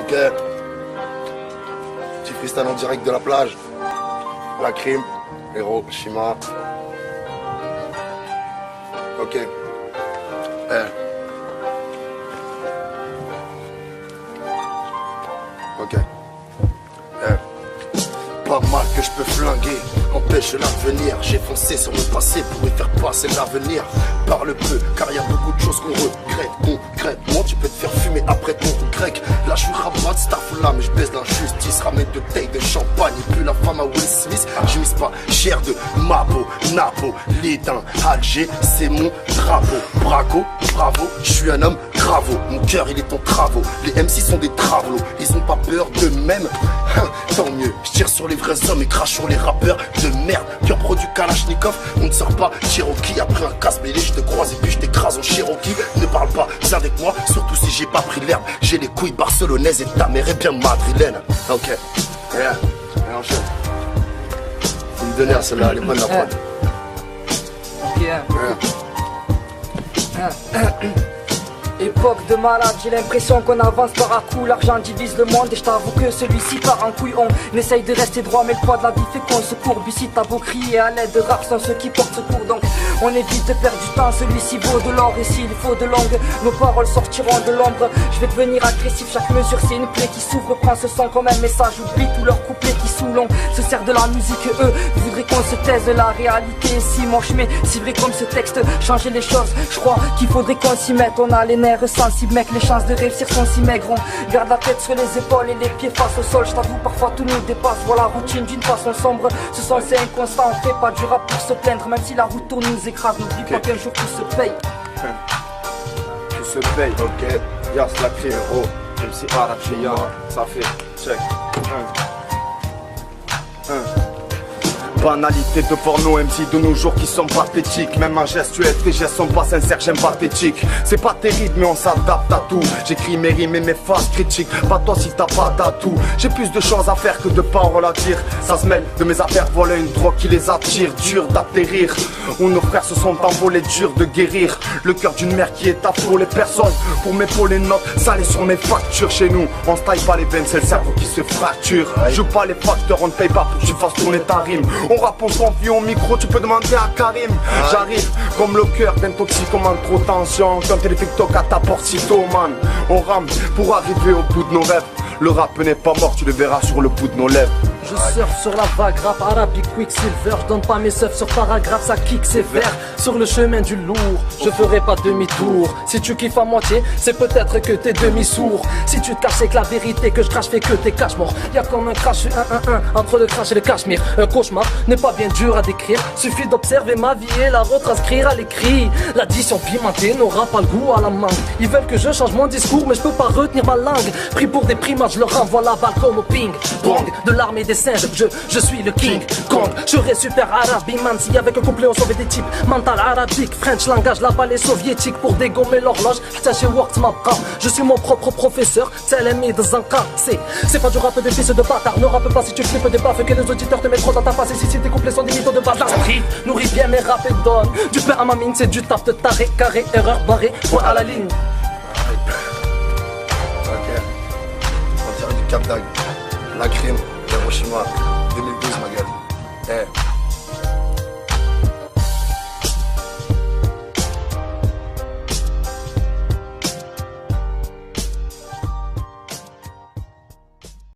Ok. Petit freestyle en direct de la plage. La crime, Hiroshima. Ok. Ok. Pas mal que je peux flinguer, empêche l'avenir. J'ai foncé sur le passé pour y faire passer l'avenir. Parle peu, car y a beaucoup de choses qu'on regrette. Concrètement, tu peux te faire fumer après ton grec. Là je suis rabat de staff là, mais je baisse l'injustice. Ramène de taille de champagne et puis la femme à Will Smith. Je mise pas cher de Mabo, Napo, Lidin, Alger, c'est mon drapeau. Braco, bravo, je suis un homme gravo. Mon cœur il est en travaux, les MC sont des travelots. Ils ont pas peur d'eux-mêmes, tant mieux. Je tire sur les vrais hommes et crache sur les rappeurs de merde. Pur produit Kalachnikov, on ne sort pas Cherokee. Après un casse mêlé, je te croise et puis je t'écrase en Cherokee. Ne parle pas avec moi, surtout si j'ai pas pris l'herbe. J'ai les couilles barcelonaises et ta mère est bien madrilène. Ok, rien, enchaîne. Faut me donner à celle-là, elle est bonne la prod. Époque de malade, j'ai l'impression qu'on avance par à coup. L'argent divise le monde et je t'avoue que celui-ci part en couille. On essaye de rester droit mais le poids de la vie fait qu'on se courbe. Ici t'as beau crier à l'aide, rares sont ceux qui portent secours. Donc on évite de perdre du temps, celui-ci vaut de l'or. Et s'il faut de langue, nos paroles sortiront de l'ombre. Je vais devenir agressif, chaque mesure c'est une plaie qui s'ouvre. Prends ce son comme un message, oublie tous leurs couplets qui saoulent. Se sert de la musique, eux voudraient qu'on se taise. La réalité est si moche mais si vrai comme ce texte. Changer les choses, je crois qu'il faudrait qu'on s'y mette. On a les nerfs sensibles mec, les chances de réussir sont si maigres. On garde la tête sur les épaules et les pieds face au sol. Je t'avoue parfois tout nous dépasse, voilà la routine d'une façon sombre. Ce son c'est inconstant, on fait pas du rap pour se plaindre. Même si la route tourne nous écrase, n'oublie pas qu'un jour tout se paye. Tout se paye, ok. Yas la crée héros, MC Arachia, ça fait check. Banalité de porno MC de nos jours qui sont pathétiques. Même un gestuel, tes gestes sont pas sincères, j'aime pathétique. C'est pas terrible mais on s'adapte à tout. J'écris mes rimes et mes phases critiques. Pas toi si t'as pas d'atout. J'ai plus de choses à faire que de paroles à dire. Ça se mêle de mes affaires, voilà une drogue qui les attire. Dur d'atterrir, où nos frères se sont envolés, dur de guérir. Le cœur d'une mère qui est afro, les personnes pour m'épauler notes salées sur mes factures. Chez nous, on se taille pas les veines, c'est le cerveau qui se fracture. Joue pas les facteurs, on ne paye pas pour que tu fasses tourner ta rime. On rappe, on se confie au micro, tu peux demander à Karim. J'arrive comme le cœur d'un toxicomane, trop tension. Quand t'es toque à ta porte, sitôt man. On rame pour arriver au bout de nos rêves. Le rap n'est pas mort, tu le verras sur le bout de nos lèvres. Je surfe sur la vague rap arabique Quicksilver. Je donne pas mes seufs sur paragraphe, ça kick sévère. Sur le chemin du lourd, je ferai pas demi-tour. Si tu kiffes à moitié, c'est peut-être que t'es demi-sourd. Si tu te caches avec la vérité que je crache, fais que t'es cache-mort. Y'a comme un crash 1-1-1 entre le crash et le cachemire. Un cauchemar n'est pas bien dur à décrire. Suffit d'observer ma vie et la retranscrire à l'écrit. L'addition pimentée n'aura pas le goût à la mangue. Ils veulent que je change mon discours mais je peux pas retenir ma langue. Pris pour des primates, je leur renvoie la balle comme au ping pong de l'armée des singes, je suis le King Kong. Je serai super arabe, man. Si avec un couplet on sauvait des types. Mental arabique, French langage, la balle est soviétique. Pour dégommer l'horloge, j'ai worked ma bras. Je suis mon propre professeur, Tselemi de Zanka. C'est pas du rap des fils de bâtard. Ne rappe pas si tu flippes des baffes que les auditeurs te mettront dans ta face. Et si tes couplets sont des mythos de base, l'esprit nourrit bien mes rap et donne du pain à ma mine, c'est du taf de taré, carré, erreur, barré, point à la ligne. Ok. On dirait du Cap d'Agde. La crime, Hiroshima.